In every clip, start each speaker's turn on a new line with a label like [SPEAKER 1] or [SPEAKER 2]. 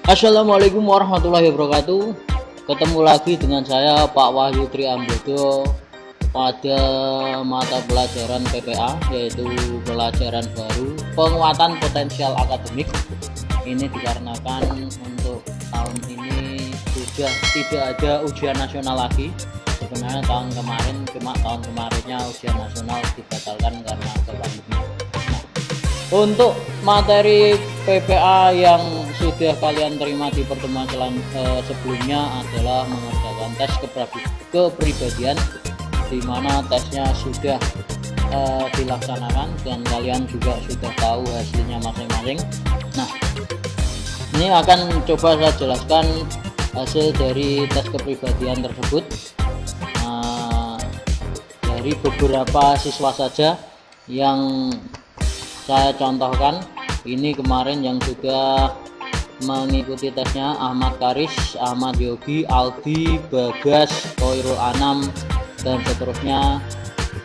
[SPEAKER 1] Assalamualaikum warahmatullahi wabarakatuh. Ketemu lagi dengan saya Pak Wahyu Triambodo pada mata pelajaran PPA, yaitu pelajaran baru penguatan potensial akademik. Ini dikarenakan untuk tahun ini sudah tidak ada ujian nasional lagi. Sebenarnya tahun kemarinnya ujian nasional dibatalkan karena pandemi. Untuk materi PPA yang sudah kalian terima di pertemuan sebelumnya adalah mengerjakan tes kepribadian, di mana tesnya sudah dilaksanakan dan kalian juga sudah tahu hasilnya masing-masing. Nah, ini akan coba saya jelaskan hasil dari tes kepribadian tersebut dari beberapa siswa saja yang saya contohkan. Ini kemarin yang sudah mengikuti tesnya: Ahmad Karis, Ahmad Yogi, Aldi, Bagas, Koirul Anam, dan seterusnya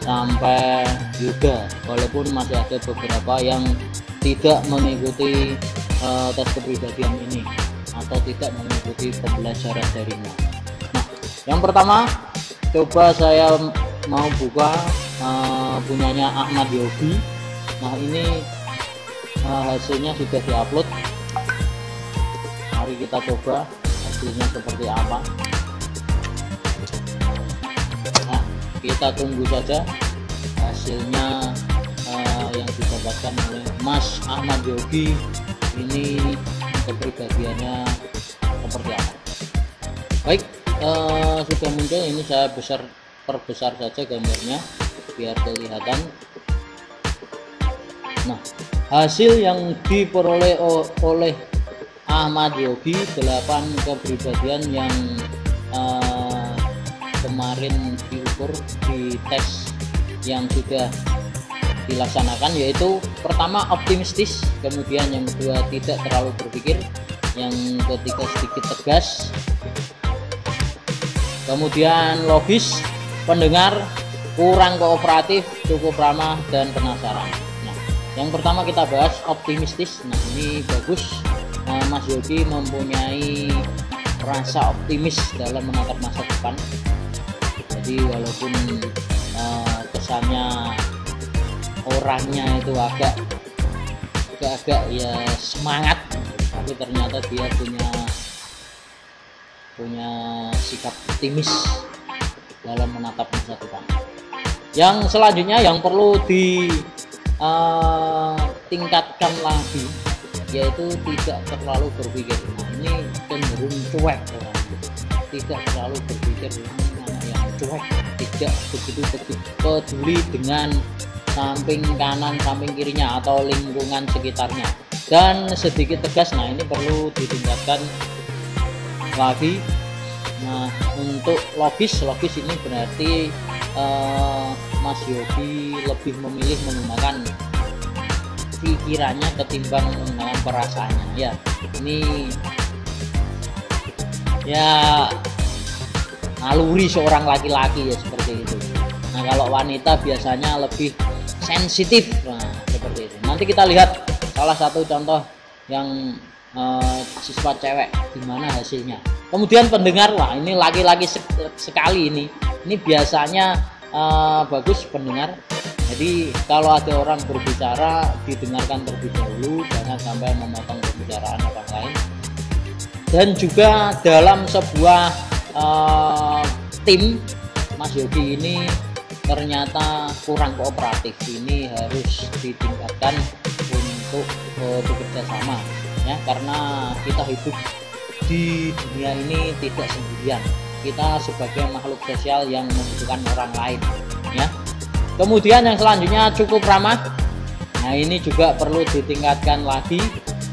[SPEAKER 1] sampai Yuda. Walaupun masih ada beberapa yang tidak mengikuti tes kepribadian ini atau tidak mengikuti pembelajaran daringnya. Nah, yang pertama coba saya mau buka punyanya Ahmad Yogi. Nah, ini hasilnya sudah diupload. Mari kita coba hasilnya seperti apa. Nah, kita tunggu saja hasilnya yang didapatkan oleh Mas Ahmad Yogi. Ini kepribadiannya seperti apa. Baik, sudah muncul. Ini saya perbesar saja gambarnya biar kelihatan. Nah, hasil yang diperoleh oleh Ahmad Yogi, 8 kepribadian yang kemarin diukur di tes yang sudah dilaksanakan, yaitu pertama optimistis, kemudian yang kedua tidak terlalu berpikir, yang ketiga sedikit tegas, kemudian logis, pendengar, kurang kooperatif, cukup ramah, dan penasaran. Yang pertama kita bahas optimistis. Nah, ini bagus. Mas Yogi mempunyai rasa optimis dalam menatap masa depan. Jadi walaupun kesannya orangnya itu agak ya semangat, tapi ternyata dia punya sikap optimis dalam menatap masa depan. Yang selanjutnya yang perlu tingkatkan lagi, yaitu tidak terlalu berpikir. Nah, ini cenderung cuek orang, tidak terlalu berpikir. Mana yang cuek, tidak begitu peduli dengan samping kanan, samping kirinya atau lingkungan sekitarnya, dan sedikit tegas. Nah, ini perlu ditingkatkan lagi. Nah, untuk logis ini berarti Mas Yogi lebih memilih menggunakan pikirannya ketimbang menggunakan perasaannya. Ya, ini ya naluri seorang laki-laki ya seperti itu. Nah, kalau wanita biasanya lebih sensitif. Nah, seperti itu. Nanti kita lihat salah satu contoh yang siswa cewek gimana hasilnya. Kemudian pendengar, wah ini laki-laki sekali ini. Ini biasanya bagus pendengar. Jadi kalau ada orang berbicara, didengarkan terlebih dahulu, jangan sampai memotong pembicaraan orang lain. Dan juga dalam sebuah tim, Mas Yogi ini ternyata kurang kooperatif. Ini harus ditingkatkan untuk bekerja sama, ya, karena kita hidup di dunia ini tidak sendirian. Kita sebagai makhluk sosial yang membutuhkan orang lain, ya. Kemudian yang selanjutnya cukup ramah. Nah, ini juga perlu ditingkatkan lagi,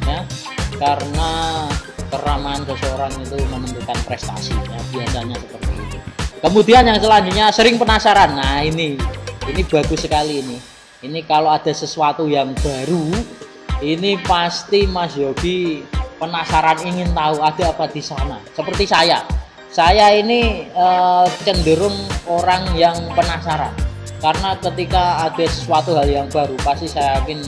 [SPEAKER 1] ya, karena keramahan seseorang itu menentukan prestasi, ya, biasanya seperti itu. Kemudian yang selanjutnya sering penasaran. Nah, ini bagus sekali ini. Ini kalau ada sesuatu yang baru, ini pasti Mas Yogi penasaran, ingin tahu ada apa di sana. Seperti saya ini cenderung orang yang penasaran, karena ketika ada sesuatu hal yang baru pasti saya yakin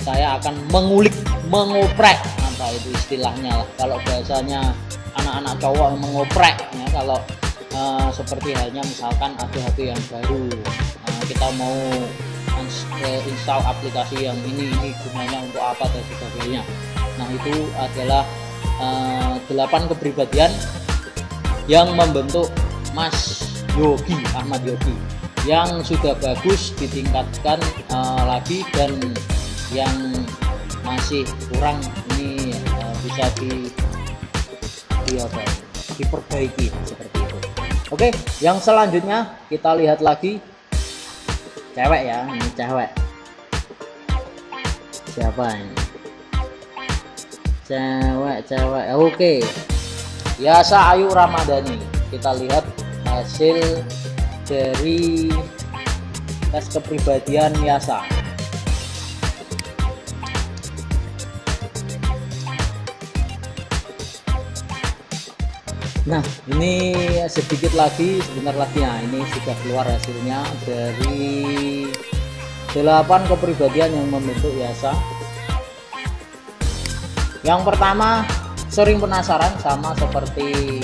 [SPEAKER 1] saya akan mengulik, mengoprek entah itu istilahnya lah, kalau bahasanya anak-anak cowok yang mengoprek ya. Kalau seperti halnya misalkan ada HP yang baru, kita mau install aplikasi yang ini gunanya untuk apa dan sebagainya. Nah, itu adalah 8 kepribadian yang membentuk Mas Yogi, Ahmad Yogi, yang sudah bagus ditingkatkan lagi, dan yang masih kurang ini bisa diperbaiki seperti itu. Oke, yang selanjutnya kita lihat lagi cewek ya, ini cewek. Siapa ini? Cewek. Oke. Yasa Ayu Ramadhani. Kita lihat hasil dari tes kepribadian Yasa. Nah, ini sedikit lagi, sebentar lagi. Nah, ini sudah keluar hasilnya dari 8 kepribadian yang membentuk Yasa. Yang pertama, sering penasaran, sama seperti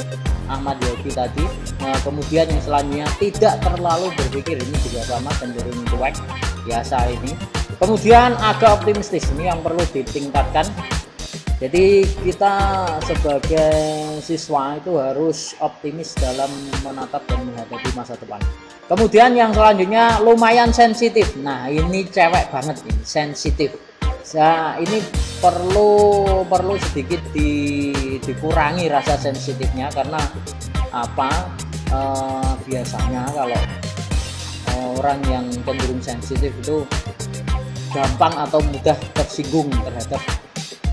[SPEAKER 1] Ahmad Yogi tadi. Nah, kemudian yang selanjutnya tidak terlalu berpikir, ini juga sama, cenderung cuek Yasa ini. Kemudian agak optimistis, ini yang perlu ditingkatkan. Jadi kita sebagai siswa itu harus optimis dalam menatap dan menghadapi masa depan. Kemudian yang selanjutnya lumayan sensitif. Nah, ini cewek banget, ini sensitif. Nah, ini perlu sedikit dikurangi rasa sensitifnya, karena apa? Biasanya kalau orang yang cenderung sensitif itu gampang atau mudah tersinggung terhadap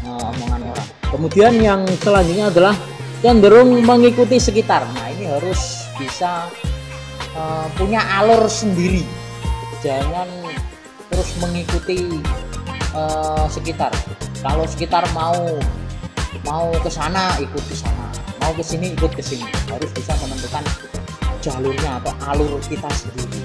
[SPEAKER 1] omongan orang. Kemudian yang selanjutnya adalah cenderung mengikuti sekitar. Nah, ini harus bisa punya alur sendiri, jangan terus mengikuti sekitar. Kalau sekitar mau ke sana ikut ke sana, mau ke sini ikut ke sini. Harus bisa menentukan jalurnya atau alur kita sendiri.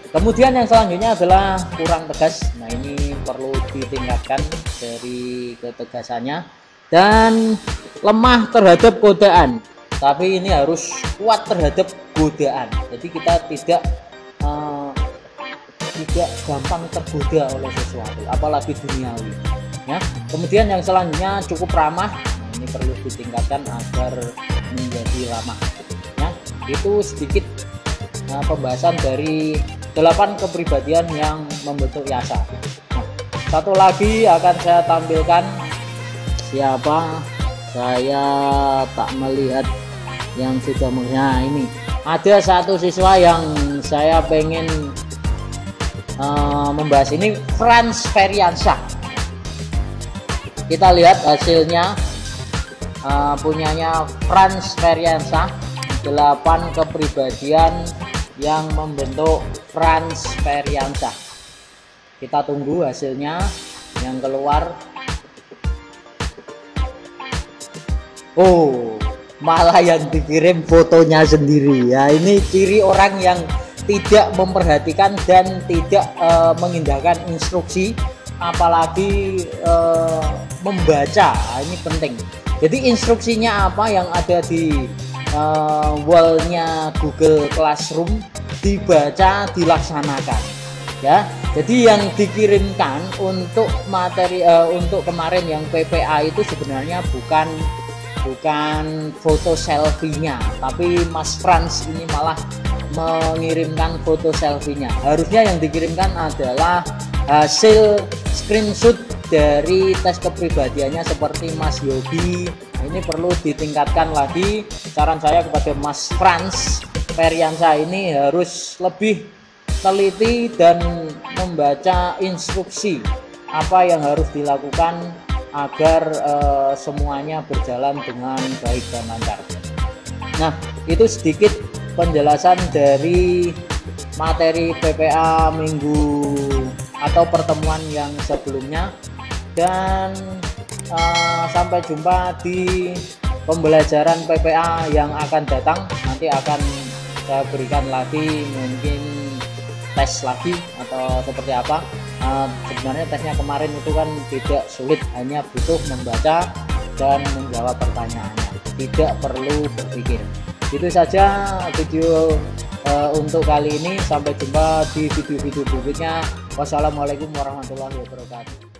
[SPEAKER 1] Kemudian yang selanjutnya adalah kurang tegas. Nah, ini perlu ditingkatkan dari ketegasannya, dan lemah terhadap godaan. Tapi ini harus kuat terhadap godaan. Jadi kita tidak gampang tergoda oleh sesuatu, apalagi duniawi. Ya. Kemudian yang selanjutnya cukup ramah. Nah, ini perlu ditingkatkan agar menjadi ramah. Ya, itu sedikit pembahasan dari 8 kepribadian yang membentuk Yasa. Nah, satu lagi akan saya tampilkan. Siapa? Saya tak melihat yang sudah nah, ini ada satu siswa yang saya pengen membahas ini, Franz Feriansyah. Kita lihat hasilnya, punyanya Franz Feriansyah, 8 kepribadian yang membentuk Franz Feriansyah. Kita tunggu hasilnya yang keluar. Oh, malah yang dikirim fotonya sendiri. Ya, ini ciri orang yang tidak memperhatikan dan tidak mengindahkan instruksi, apalagi membaca. Ini penting. Jadi instruksinya apa yang ada di wallnya Google Classroom dibaca, dilaksanakan. Ya, jadi yang dikirimkan untuk materi untuk kemarin yang PPA itu sebenarnya bukan foto selfie-nya, tapi Mas Franz ini malah mengirimkan foto selfie-nya. Harusnya yang dikirimkan adalah hasil screenshot dari tes kepribadiannya seperti Mas Yogi. Nah, ini perlu ditingkatkan lagi. Saran saya kepada Mas Franz Feriansyah ini harus lebih teliti dan membaca instruksi apa yang harus dilakukan agar semuanya berjalan dengan baik dan lancar. Nah, itu sedikit penjelasan dari materi PPA minggu atau pertemuan yang sebelumnya, dan sampai jumpa di pembelajaran PPA yang akan datang. Nanti akan saya berikan lagi mungkin tes lagi atau seperti apa. Sebenarnya tesnya kemarin itu kan tidak sulit, hanya butuh membaca dan menjawab pertanyaannya, tidak perlu berpikir. Itu saja video untuk kali ini, sampai jumpa di video-video berikutnya. Wassalamualaikum warahmatullahi wabarakatuh.